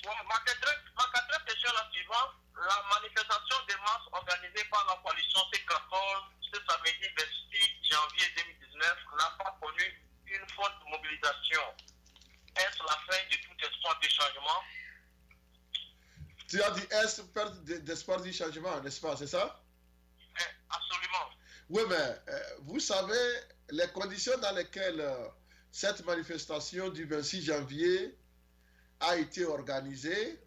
Ma quatrième question est la suivante. La manifestation des masses organisée par la coalition C14 ce samedi 26 janvier 2019 n'a pas connu une forte mobilisation. Est-ce la fin de tout espoir de changement? Tu as dit est-ce perte d'espoir du changement, n'est-ce pas? C'est ça? Absolument. Oui, mais vous savez, les conditions dans lesquelles cette manifestation du 26 janvier a été organisée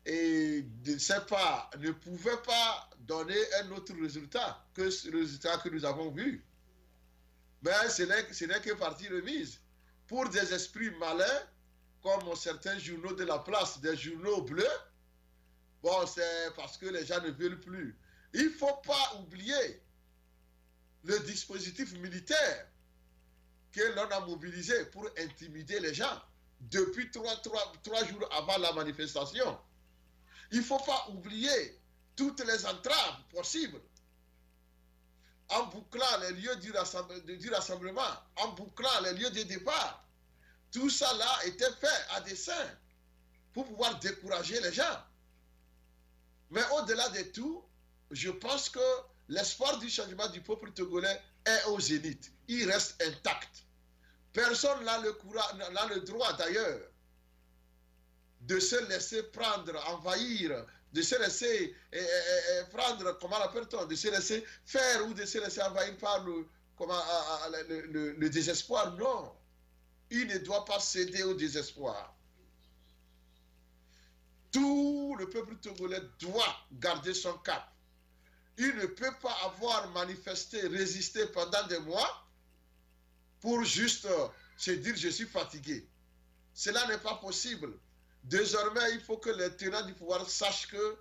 et ne pouvait pas donner un autre résultat que le résultat que nous avons vu. Mais ce n'est que partie remise. Pour des esprits malins, comme certains journaux de la place, des journaux bleus, bon, c'est parce que les gens ne veulent plus. Il ne faut pas oublier le dispositif militaire que l'on a mobilisé pour intimider les gens depuis trois jours avant la manifestation. Il ne faut pas oublier toutes les entraves possibles en bouclant les lieux du rassemblement, en bouclant les lieux de départ. Tout ça là était fait à dessein pour pouvoir décourager les gens. Mais au-delà de tout, je pense que l'espoir du changement du peuple togolais est au zénith. Il reste intact. Personne n'a le droit d'ailleurs de se laisser prendre, envahir, de se laisser prendre, comment l'appelle-t-on, de se laisser faire ou de se laisser envahir par le désespoir. Non, il ne doit pas céder au désespoir. Tout le peuple togolais doit garder son cap. Il ne peut pas avoir manifesté, résisté pendant des mois pour juste se dire je suis fatigué. Cela n'est pas possible. Désormais, il faut que les tenants du pouvoir sachent que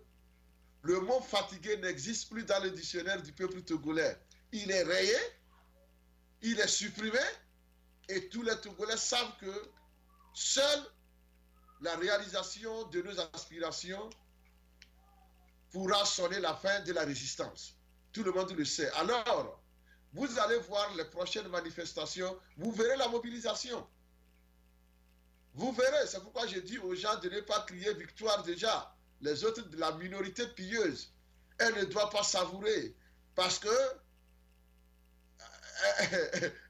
le mot fatigué n'existe plus dans le dictionnaire du peuple togolais. Il est rayé, il est supprimé, et tous les Togolais savent que seule la réalisation de nos aspirations pourra sonner la fin de la résistance. Tout le monde le sait. Alors, vous allez voir les prochaines manifestations, vous verrez la mobilisation. Vous verrez, c'est pourquoi je dis aux gens de ne pas crier victoire déjà. Les autres de la minorité pieuse, elle ne doit pas savourer parce que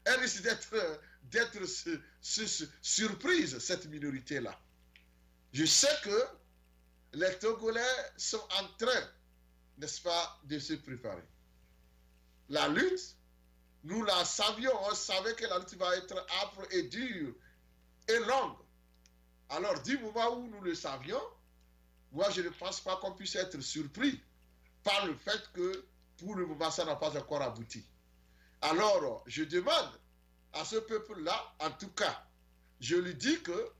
elle risque d'être surprise, cette minorité-là. Je sais que les Togolais sont en train, n'est-ce pas, de se préparer. La lutte, nous la savions, on savait que la lutte va être âpre et dure et longue. Alors, du moment où nous le savions, moi je ne pense pas qu'on puisse être surpris par le fait que pour le moment ça n'a pas encore abouti. Alors, je demande à ce peuple-là, en tout cas, je lui dis que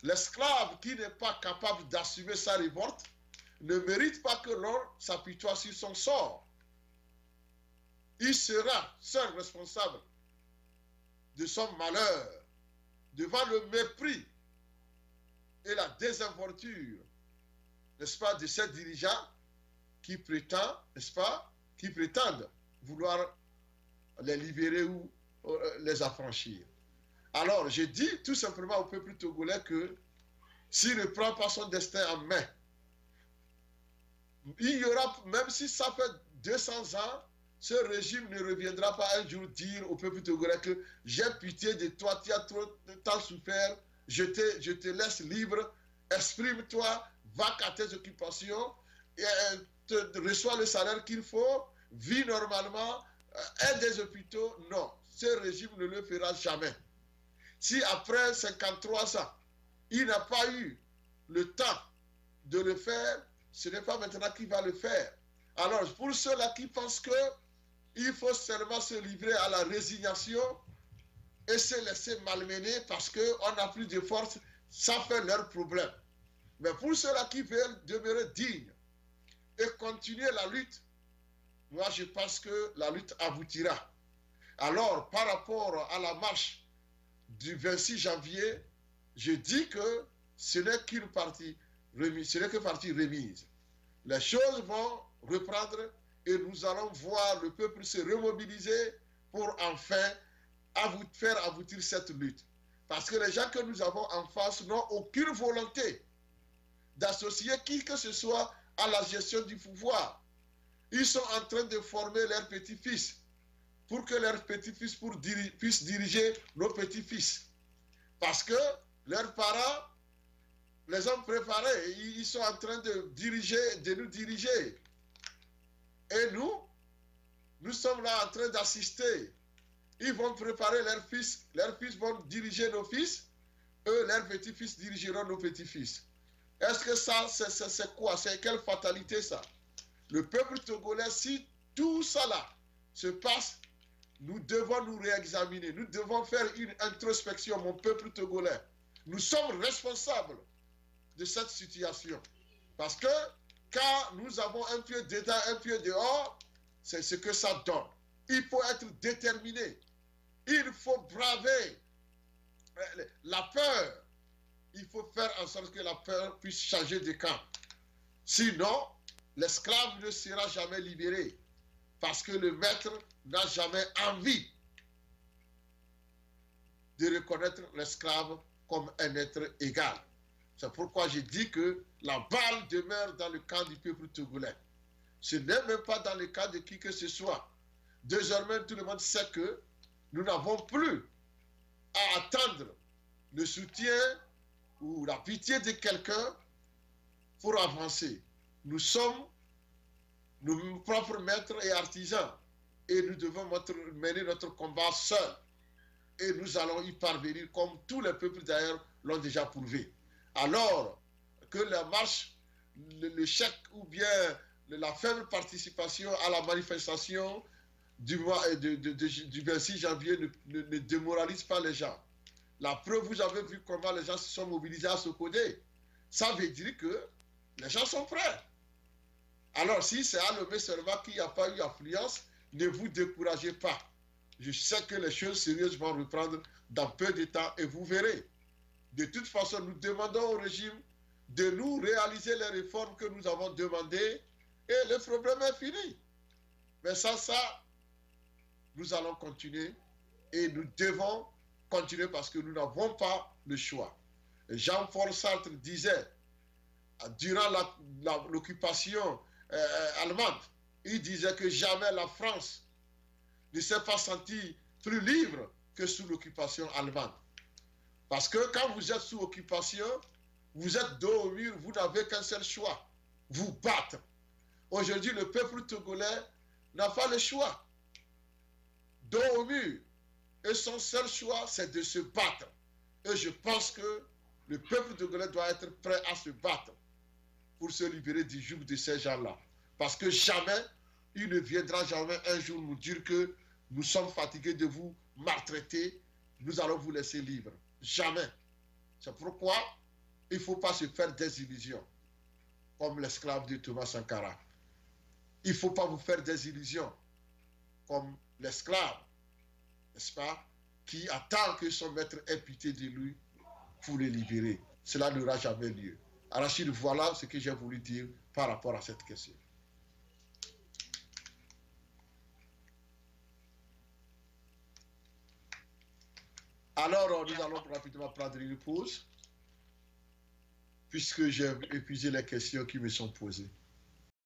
l'esclave qui n'est pas capable d'assumer sa révolte ne mérite pas que l'on s'apitoie sur son sort. Il sera seul responsable de son malheur devant le mépris et la désinvolture, n'est-ce pas, de ces dirigeants qui prétendent, n'est-ce pas, qui prétendent vouloir les libérer ou les affranchir. Alors, je dis tout simplement au peuple togolais que s'il ne prend pas son destin en main, il y aura, même si ça fait 200 ans, ce régime ne reviendra pas un jour dire au peuple togolais que j'ai pitié de toi, tu as trop de temps souffert, je te laisse libre, exprime-toi, va à tes occupations, et, reçois le salaire qu'il faut, vis normalement, aide des hôpitaux. Non, ce régime ne le fera jamais. Si après 53 ans, il n'a pas eu le temps de le faire, ce n'est pas maintenant qu'il va le faire. Alors, pour ceux-là qui pensent qu'il faut seulement se livrer à la résignation et se laisser malmener parce qu'on n'a plus de force, ça fait leur problème. Mais pour ceux-là qui veulent demeurer dignes et continuer la lutte, moi je pense que la lutte aboutira. Alors, par rapport à la marche du 26 janvier, je dis que ce n'est qu'une partie remise, ce n'est que partie remise. Les choses vont reprendre et nous allons voir le peuple se remobiliser pour enfin faire aboutir cette lutte. Parce que les gens que nous avons en face n'ont aucune volonté d'associer qui que ce soit à la gestion du pouvoir. Ils sont en train de former leurs petits-fils pour que leurs petits-fils puissent diriger nos petits-fils. Parce que leurs parents les ont préparés. Ils sont en train de nous diriger. Et nous sommes là en train d'assister. Ils vont préparer leurs fils. Leurs fils vont diriger nos fils. Eux, leurs petits-fils dirigeront nos petits-fils. Est-ce que ça, c'est quoi? C'est quelle fatalité ça? Le peuple togolais, si tout ça là se passe, nous devons nous réexaminer. Nous devons faire une introspection, mon peuple togolais. Nous sommes responsables de cette situation. Parce que quand nous avons un pied dedans, un pied dehors, c'est ce que ça donne. Il faut être déterminé. Il faut braver la peur. Il faut faire en sorte que la peur puisse changer de camp. Sinon, l'esclave ne sera jamais libéré. Parce que le maître n'a jamais envie de reconnaître l'esclave comme un être égal. C'est pourquoi j'ai dit que la balle demeure dans le camp du peuple togolais. Ce n'est même pas dans le cas de qui que ce soit. Désormais, tout le monde sait que nous n'avons plus à attendre le soutien ou la pitié de quelqu'un pour avancer. Nous sommes nos propres maîtres et artisans et nous devons mener notre combat seuls. Et nous allons y parvenir comme tous les peuples d'ailleurs l'ont déjà prouvé. Alors que la marche, le chèque ou bien la faible participation à la manifestation du 26 janvier ne démoralise pas les gens. La preuve, vous avez vu comment les gens se sont mobilisés à Sokodé. Ça veut dire que les gens sont prêts. Alors si c'est à Lomé seulement qu'il n'y a pas eu affluence, ne vous découragez pas. Je sais que les choses sérieuses vont reprendre dans peu de temps et vous verrez. De toute façon, nous demandons au régime de nous réaliser les réformes que nous avons demandées et le problème est fini. Mais sans ça, nous allons continuer et nous devons continuer parce que nous n'avons pas le choix. Jean-Paul Sartre disait, durant l'occupation allemande, il disait que jamais la France ne s'est pas sentie plus libre que sous l'occupation allemande. Parce que quand vous êtes sous occupation, vous êtes dos au mur, vous n'avez qu'un seul choix, vous battre. Aujourd'hui, le peuple togolais n'a pas le choix. Dos au mur. Et son seul choix, c'est de se battre. Et je pense que le peuple togolais doit être prêt à se battre pour se libérer du joug de ces gens-là. Parce que jamais, il ne viendra jamais un jour nous dire que nous sommes fatigués de vous maltraiter, nous allons vous laisser libre. Jamais. C'est pourquoi il ne faut pas se faire des illusions, comme l'esclave de Thomas Sankara. Il ne faut pas vous faire des illusions, comme l'esclave, n'est-ce pas, qui attend que son maître ait pitié de lui pour le libérer. Cela n'aura jamais lieu. Arachide, voilà ce que j'ai voulu dire par rapport à cette question. Alors, nous allons rapidement prendre une pause, puisque j'ai épuisé les questions qui me sont posées.